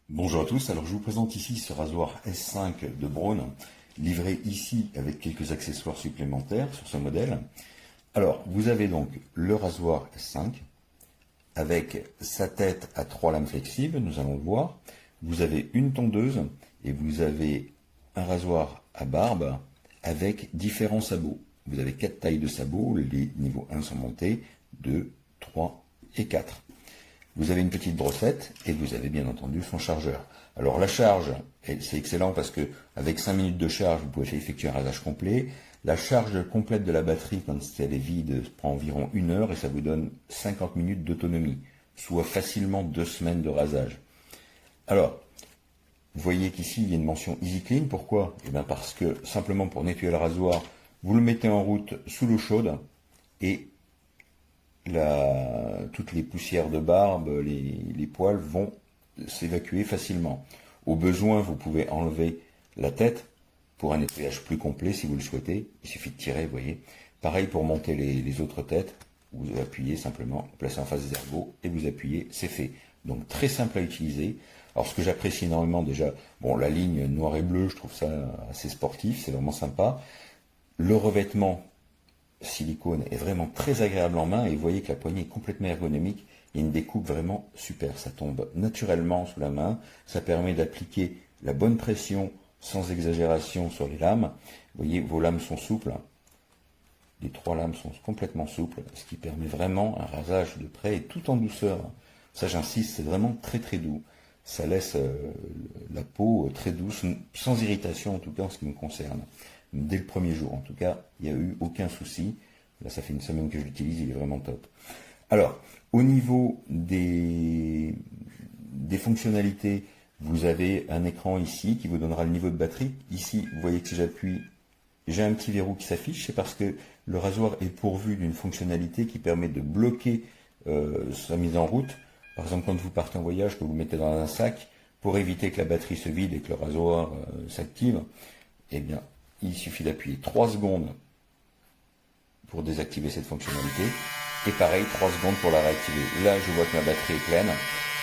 Bonjour à tous, alors je vous présente ici ce rasoir S5 de Braun, livré ici avec quelques accessoires supplémentaires sur ce modèle. Alors, vous avez donc le rasoir S5 avec sa tête à 3 lames flexibles, nous allons le voir. Vous avez une tondeuse et vous avez un rasoir à barbe avec différents sabots. Vous avez 4 tailles de sabots, les niveaux 1 sont montés, 2, 3 et 4. Vous avez une petite brossette et vous avez bien entendu son chargeur. Alors la charge, c'est excellent parce que avec 5 minutes de charge, vous pouvez effectuer un rasage complet. La charge complète de la batterie, quand elle est vide, prend environ 1 heure et ça vous donne 50 minutes d'autonomie, soit facilement 2 semaines de rasage. Alors, vous voyez qu'ici, il y a une mention Easy Clean. Pourquoi? Eh bien parce que simplement pour nettoyer le rasoir, vous le mettez en route sous l'eau chaude et toutes les poussières de barbe, les poils vont s'évacuer facilement. Au besoin, vous pouvez enlever la tête pour un nettoyage plus complet si vous le souhaitez. Il suffit de tirer, vous voyez. Pareil pour monter les autres têtes. Vous appuyez simplement, vous placez en face des ergots et vous appuyez, c'est fait. Donc très simple à utiliser. Alors ce que j'apprécie énormément déjà, bon la ligne noir et bleu, je trouve ça assez sportif, c'est vraiment sympa. Le revêtement silicone est vraiment très agréable en main et vous voyez que la poignée est complètement ergonomique. Il y a une découpe vraiment super, ça tombe naturellement sous la main, ça permet d'appliquer la bonne pression sans exagération sur les lames. Vous voyez, vos lames sont souples, les 3 lames sont complètement souples, ce qui permet vraiment un rasage de près et tout en douceur. Ça j'insiste, c'est vraiment très très doux. Ça laisse la peau très douce, sans irritation en tout cas en ce qui me concerne. Dès le premier jour en tout cas, il n'y a eu aucun souci. Là ça fait une semaine que je l'utilise, il est vraiment top. Alors, au niveau des fonctionnalités, vous avez un écran ici qui vous donnera le niveau de batterie. Ici, vous voyez que si j'appuie, j'ai un petit verrou qui s'affiche, c'est parce que le rasoir est pourvu d'une fonctionnalité qui permet de bloquer sa mise en route. Par exemple, quand vous partez en voyage, que vous le mettez dans un sac, pour éviter que la batterie se vide et que le rasoir s'active, eh bien, il suffit d'appuyer 3 secondes pour désactiver cette fonctionnalité. Et pareil, 3 secondes pour la réactiver. Là, je vois que ma batterie est pleine.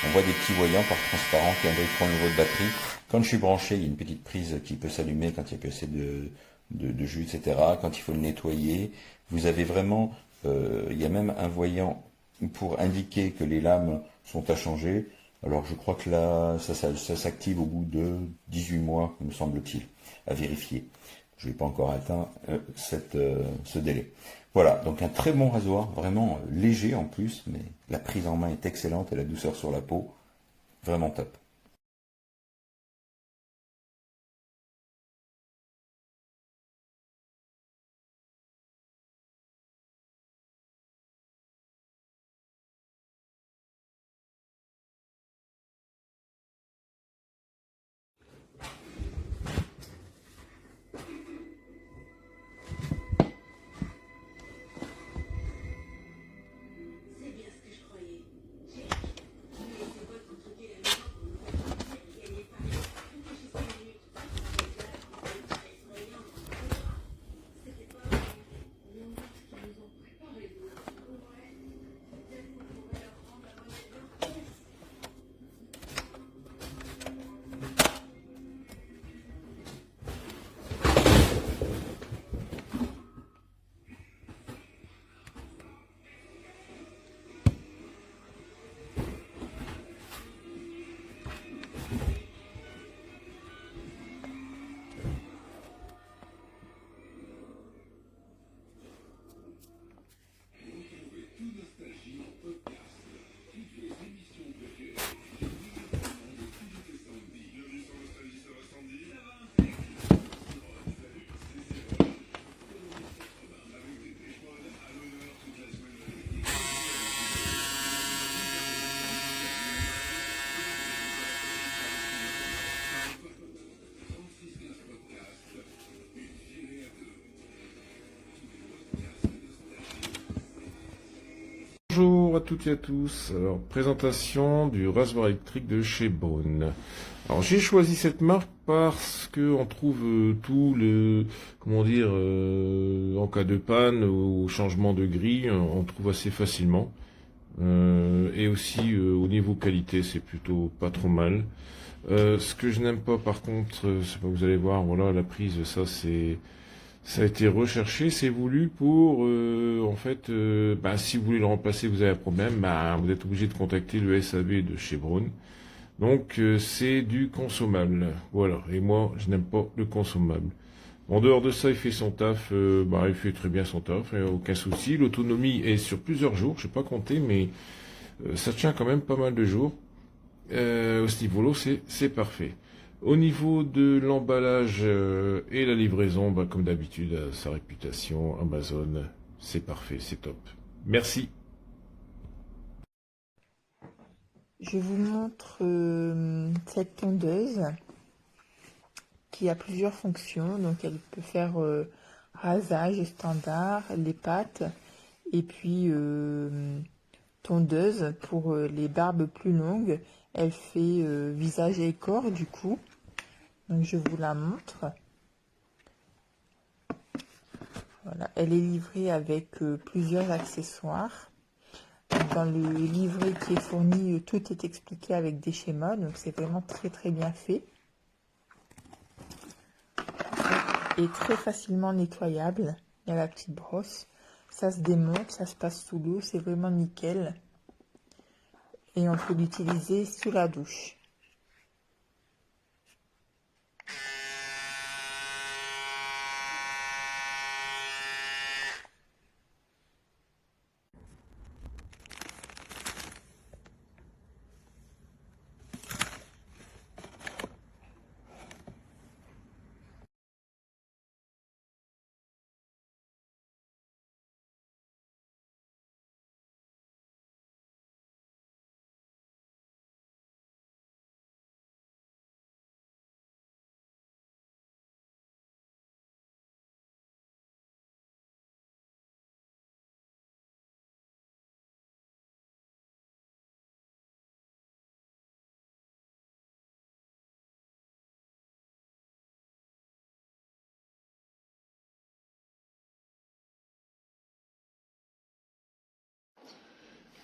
On voit des petits voyants par transparent qui indiqueront le niveau de batterie. Quand je suis branché, il y a une petite prise qui peut s'allumer quand il y a plus assez de jus, etc. Quand il faut le nettoyer. Vous avez vraiment, il y a même un voyant pour indiquer que les lames sont à changer. Alors je crois que là, ça s'active au bout de 18 mois, me semble-t-il, à vérifier. Je n'ai pas encore atteint ce délai. Voilà, donc un très bon rasoir, vraiment léger en plus, mais la prise en main est excellente et la douceur sur la peau, vraiment top. Bonjour à toutes et à tous. Alors, présentation du rasoir électrique de chez Braun. Alors, j'ai choisi cette marque parce que on trouve tout le, comment dire, en cas de panne ou changement de grille, on trouve assez facilement. Et aussi au niveau qualité, c'est plutôt pas trop mal. Ce que je n'aime pas par contre, c'est pas, vous allez voir, voilà, la prise, ça a été recherché, c'est voulu pour, en fait, bah, si vous voulez le remplacer, vous avez un problème, bah, vous êtes obligé de contacter le SAV de chez Braun. Donc c'est du consommable, voilà. Et moi, je n'aime pas le consommable. En dehors de ça, il fait son taf, bah, il fait très bien son taf, y a aucun souci. L'autonomie est sur plusieurs jours, je sais pas compter, mais ça tient quand même pas mal de jours. Au ce niveau-là, c'est parfait. Au niveau de l'emballage et la livraison, bah, comme d'habitude, sa réputation, Amazon, c'est parfait, c'est top. Merci. Je vous montre cette tondeuse qui a plusieurs fonctions. Donc elle peut faire rasage standard, les pattes, et puis tondeuse pour les barbes plus longues. Elle fait visage et corps du coup. Donc je vous la montre. Voilà, elle est livrée avec plusieurs accessoires. Dans le livret qui est fourni, tout est expliqué avec des schémas, donc c'est vraiment très très bien fait. Et très facilement nettoyable. Il y a la petite brosse. Ça se démonte, ça se passe sous l'eau, c'est vraiment nickel. Et on peut l'utiliser sous la douche.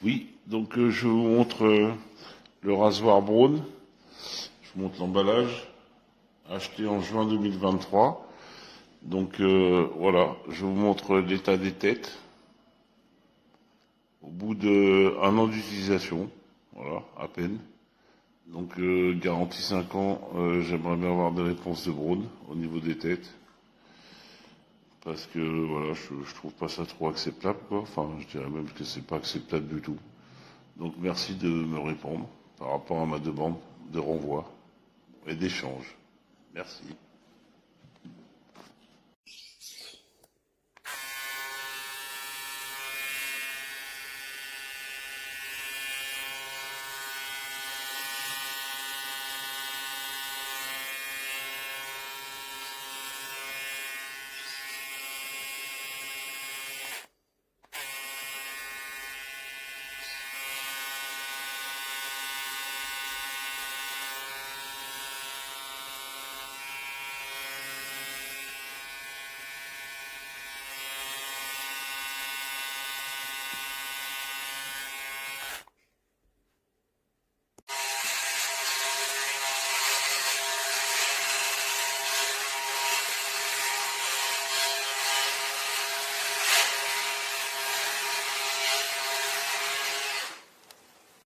Oui, donc je vous montre le rasoir Braun. Je vous montre l'emballage, acheté en juin 2023. Donc voilà, je vous montre l'état des têtes. Au bout d'un an d'utilisation, voilà, à peine. Donc garantie 5 ans, j'aimerais bien avoir des réponses de Braun au niveau des têtes. Parce que voilà, je trouve pas ça trop acceptable, quoi. Enfin, je dirais même que c'est pas acceptable du tout. Donc merci de me répondre par rapport à ma demande de renvoi et d'échange. Merci.